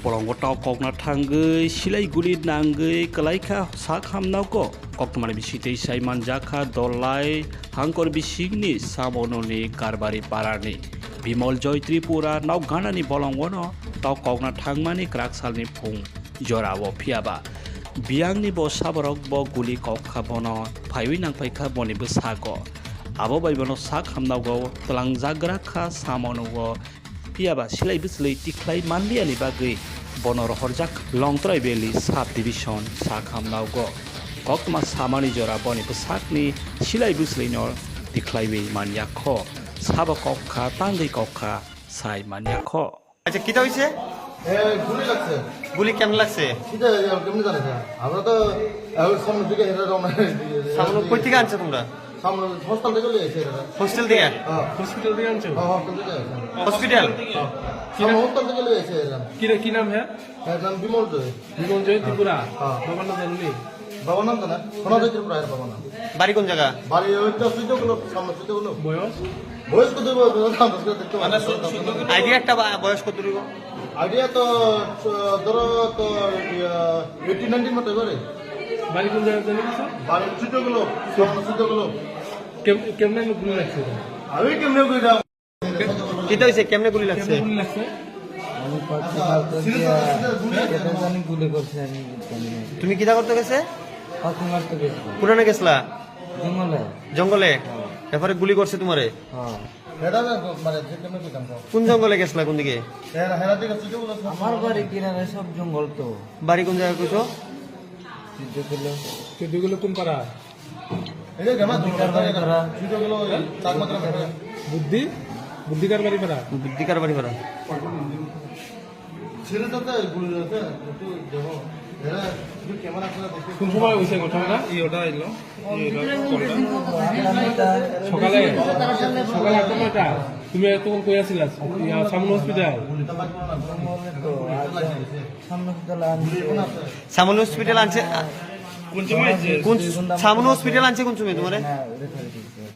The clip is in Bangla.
Polongotaw kokna tanggei silai gulit nanggei kelaika sakhamnauko koktomani bisitei saiman jaka dolai hangkor bisigni samononi karbari parani Bimol Joy Tripura nau ganani bolongono tau kokna thangmani kraksalni phung jorawo phiaba biangni bo saborok bo guli kokha bono phaiwi nangpaikha boni bo sago abo baibono sakhamnaugo tlangjaggra kha samonugo Piaba silai bislei tiklai manliani bagai bonor horjak longtrai beli sub division sakhamnaugo koktma samani jora boni pusakni silai bislei nor tiklai be maniakho saba kokha tangei kokha sai maniakho আচ্ছা কিটা হইছে গুলি লাগছে গুলি কেমন লাগছে কিটা কেমনে জানেন আমরা তো সামনে দিকে হেরা রওনা সামনে কই থেকে আনছো তোমরা সামনে হসপিটাল থেকে লই আইছে এরা হোস্টেল থেকে हॉस्पिटल থেকে আনছো হসপিটাল থেকে হসপিটাল সামনে হসপিটাল থেকে লই আইছে এরা কি নাম है এর নাম বিমল জয় বিমল জয় ত্রিপুরা হ্যাঁ। বাবার নাম জানুনি বাবার নাম তো না সোনা জয় ত্রিপুরা এর বাবার নাম বাড়ি কোন জায়গা বাড়ি ওইটা সুযোগগুলো সামনে সুযোগগুলো বয়স বয়স কত নাম তো দেখতে পাচ্ছি আইডিয়া একটা বয়স কত দিব আইডিয়া তো ধরো তো 18-19 মতো করে বাড়ি কোন জায়গায় জানি কিছু বাড়ি সুযোগগুলো সামনে সুযোগগুলো কেমনে গুলি লাগছে আমি কেমনে কইরা কিটা হইছে কেমনে গুলি লাগছে কেমনে গুলি লাগছে গুলি করছে আমি জানি না। তুমি কিটা করতে গেছে পাখি মারতে গেছি পুরানে গেছলা জঙ্গলে জঙ্গলে তারপরে গুলি করছে তোমারে হ্যাঁ হেডা মানে যে কেমনে কইতাম কোন জঙ্গলে গেছলা কোন দিকে হেরা হেরা দিকে সুযোগগুলো আমার বাড়ি কিনারে সব জঙ্গল তো বাড়ি কোন জায়গা কইছো সেগুলো কোন পাড়া এই যে গেমা দুটার বাড়ি করা সুযোগগুলো চার মাত্রা করে বুদ্ধিকার বাড়ি পাড়া বুদ্ধিকার বাড়ি ভাড়া ছেড়ে তো গুলি আছে একটু দেখো হেরা ক্যামেরা করে দেখো কোন সময় হয়েছে ঘটনাটা ওটা এলো সকালে সকালে 8টা তুমি তখন কই আছিলা সামনে হসপিটাল সামনে চলে আনছি সামনে হসপিটাল আনছে কোন সময় কোন সামনে হসপিটাল আনছে কোন সময় তোমারে না রেখে দিয়েছি